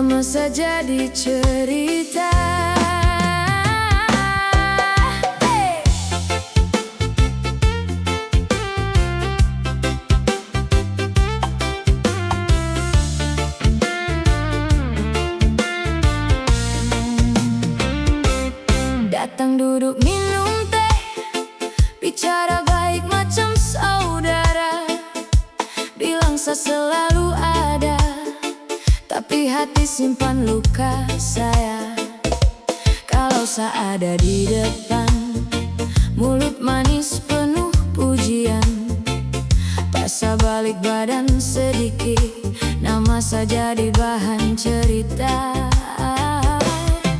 Nama saja dicerita. Datang duduk minum teh, bicara baik macam saudara. Bilang saya selalu ada, tapi hati simpan luka saya. Kalau saya ada di depan, mulut manis penuh pujian. Pas saya balik badan sedikit, nama saya jadi bahan cerita.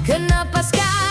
Kenapa sekarang